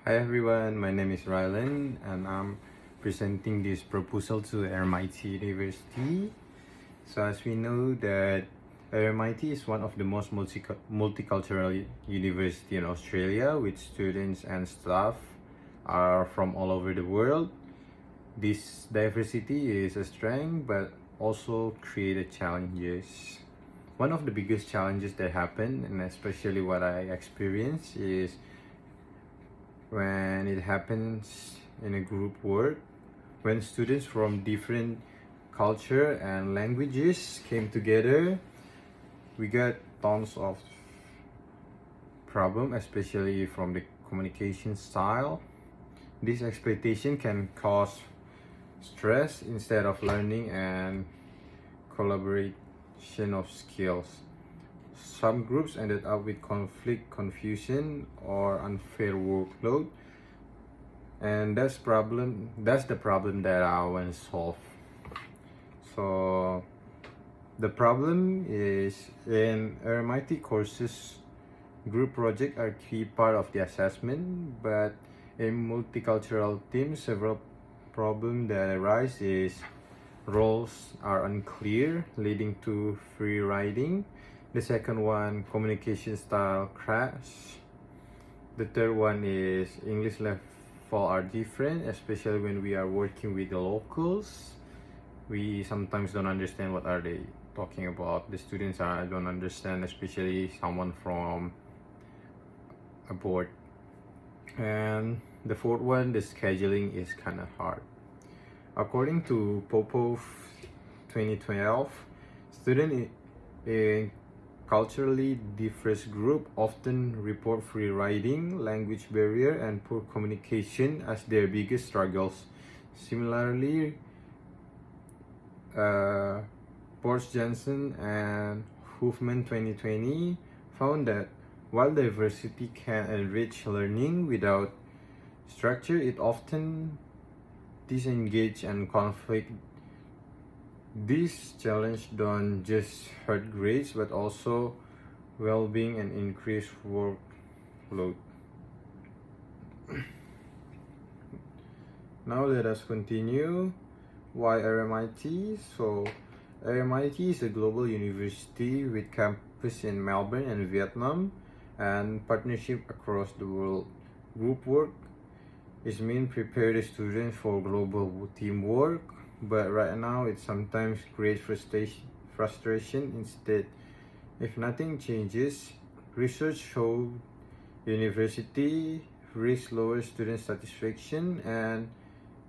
Hi everyone, my name is Rylan and I'm presenting this proposal to RMIT University. So as we know that RMIT is one of the most multicultural university in Australia, with students and staff are from all over the world. This diversity is a strength but also created challenges. One of the biggest challenges that happen, and especially what I experienced, is when it happens in a group work, when students from different culture and languages came together, we got tons of problem, especially from the communication style. This expectation can cause stress instead of learning and collaboration of skills. Some groups ended up with conflict, confusion, or unfair workload, and that's the problem that I want to solve. So the problem is, in RMIT courses, group projects are key part of the assessment, but in multicultural teams, several problems that arise is roles are unclear, leading to free riding. The second one, communication style crash. The third one is English level are different, especially when we are working with the locals. We sometimes don't understand what are they talking about. The students don't understand, especially someone from abroad. And the fourth one, the scheduling is kind of hard. According to Popov 2012, students in culturally diverse group often report free riding, language barrier, and poor communication as their biggest struggles. Similarly, Boris Johnson and Hoofman 2020 found that while diversity can enrich learning, without structure, it often disengage and conflict. This challenge don't just hurt grades but also well-being and increased workload. Now let us continue. Why RMIT? So RMIT is a global university with campus in Melbourne and Vietnam and partnership across the world. Group work is meant to prepare the students for global teamwork, but right now it sometimes creates frustration instead. If nothing changes, research shows university risk lower student satisfaction and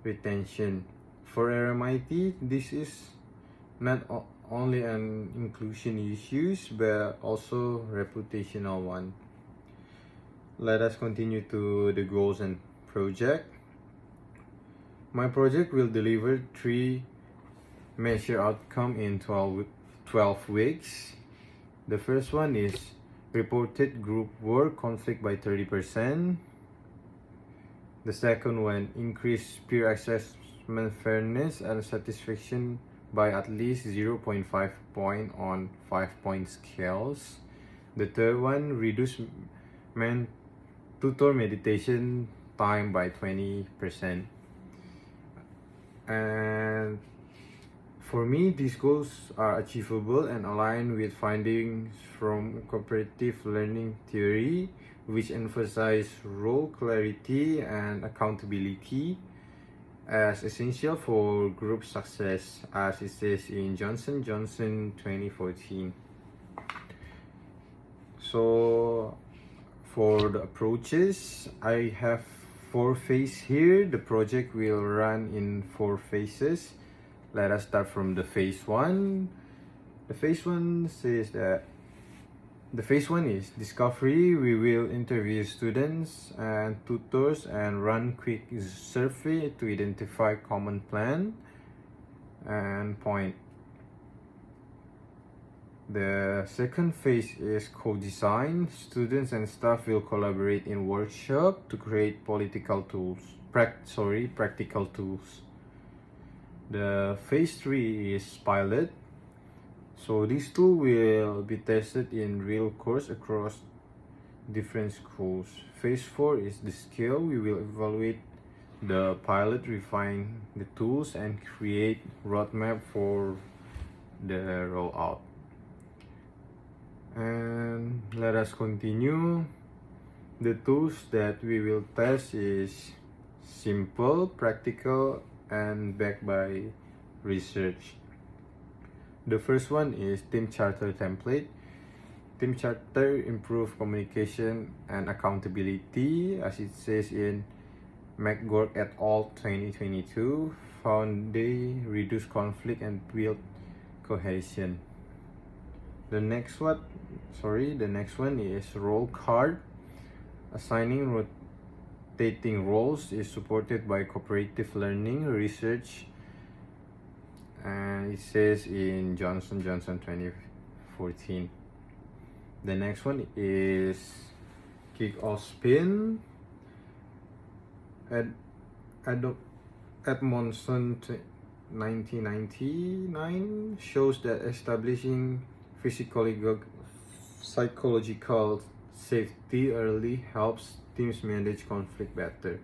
retention. For RMIT, this is not only an inclusion issue but also reputational one. Let us continue to the goals and project. My project will deliver 3 measure outcome in 12 weeks. The first one is reported group work conflict by 30%. The second one, increase peer assessment fairness and satisfaction by at least 0.5 point on 5-point scales. The third one, reduce tutor meditation time by 20%. And for me, these goals are achievable and aligned with findings from cooperative learning theory, which emphasize role clarity and accountability as essential for group success, as it says in Johnson Johnson 2014. So for the approaches, I have 4 phases here. The project will run in 4 phases. Let us start from the phase 1. The phase 1 says that the phase 1 is discovery. We will interview students and tutors and run quick survey to identify common plan and point. The second phase is co-design. Students and staff will collaborate in workshop to create practical tools. The phase 3 is pilot. So these two will be tested in real course across different schools. Phase 4 is the scale. We will evaluate the pilot, refine the tools, and create roadmap for the rollout. And let us continue. The tools that we will test is simple, practical, and backed by research. The first one is team charter template. Team charter improve communication and accountability, as it says in McGurk et al. 2022, found they reduce conflict and build cohesion. The next one is role card. Assigning rotating roles is supported by cooperative learning research, and it says in Johnson 2014. The next one is kick-off spin. Edmondson 1999 shows that establishing psychological safety early helps teams manage conflict better.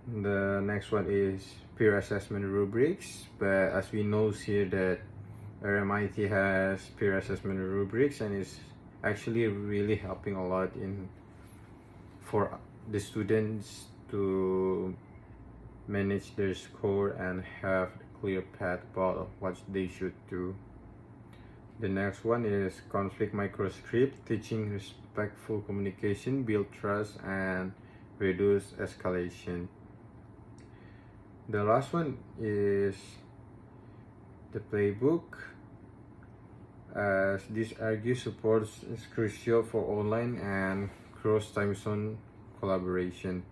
The next one is peer assessment rubrics, but as we know here that RMIT has peer assessment rubrics, and it's actually really helping a lot for the students to manage their score and have a clear path about what they should do. The next one is conflict microscript, teaching respectful communication, build trust, and reduce escalation. The last one is the playbook, as this argues support is crucial for online and cross time zone collaboration.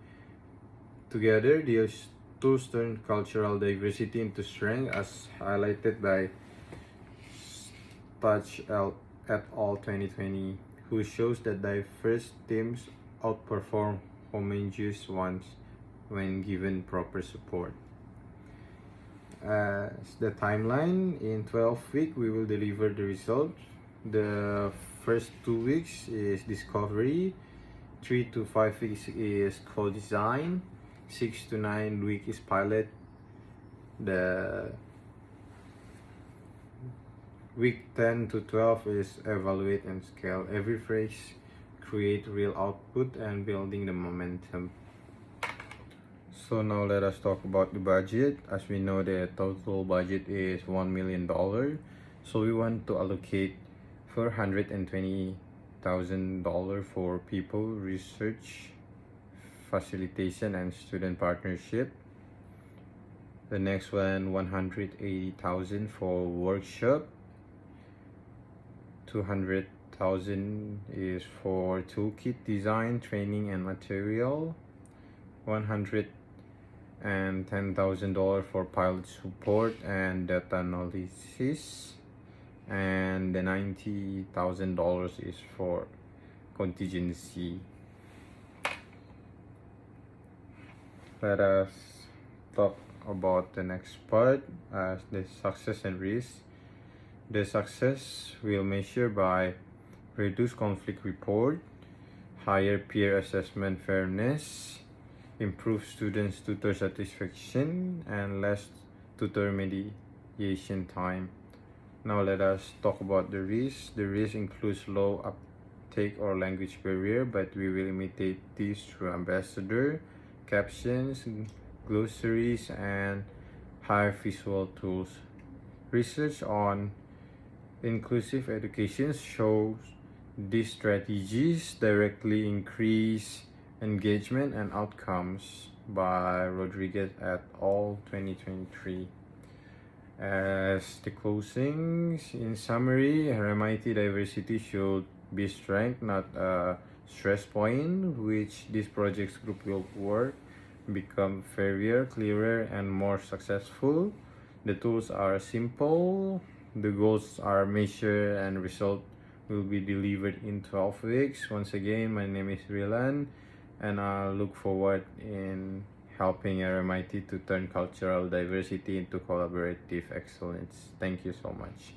Together, these tools turn cultural diversity into strength, as highlighted by Touch et al. 2020, who shows that diverse teams outperform homogeneous ones when given proper support. As the timeline, in 12 weeks we will deliver the result. The first 2 weeks is discovery, 3 to 5 weeks is co-design, 6 to 9 weeks is pilot. The week 10 to 12 is evaluate and scale. Every phase create real output and building the momentum. So now let us talk about the budget. As we know, the total budget is $1 million. So we want to allocate $420,000 for people, research, facilitation, and student partnership. The next one, $180,000 for workshop. $200,000 is for toolkit design, training, and material. $110,000 for pilot support and data analysis, and the $90,000 is for contingency. Let us talk about the next part, as the success and risk. The success will measure by reduced conflict report, higher peer assessment fairness, improved students tutor satisfaction, and less tutor mediation time. Now let us talk about the risk. The risk includes low uptake or language barrier, but we will imitate this through ambassador, captions, glossaries, and high visual tools. Research on inclusive education shows these strategies directly increase engagement and outcomes, by Rodriguez et al. 2023. As the closings, in summary, RMIT diversity should be strength, not a stress point, which this projects group will work, become fairer, clearer, and more successful. The tools are simple, the goals are measured, and result will be delivered in 12 weeks. Once again, my name is Rilan, and I look forward in helping RMIT to turn cultural diversity into collaborative excellence. Thank you so much.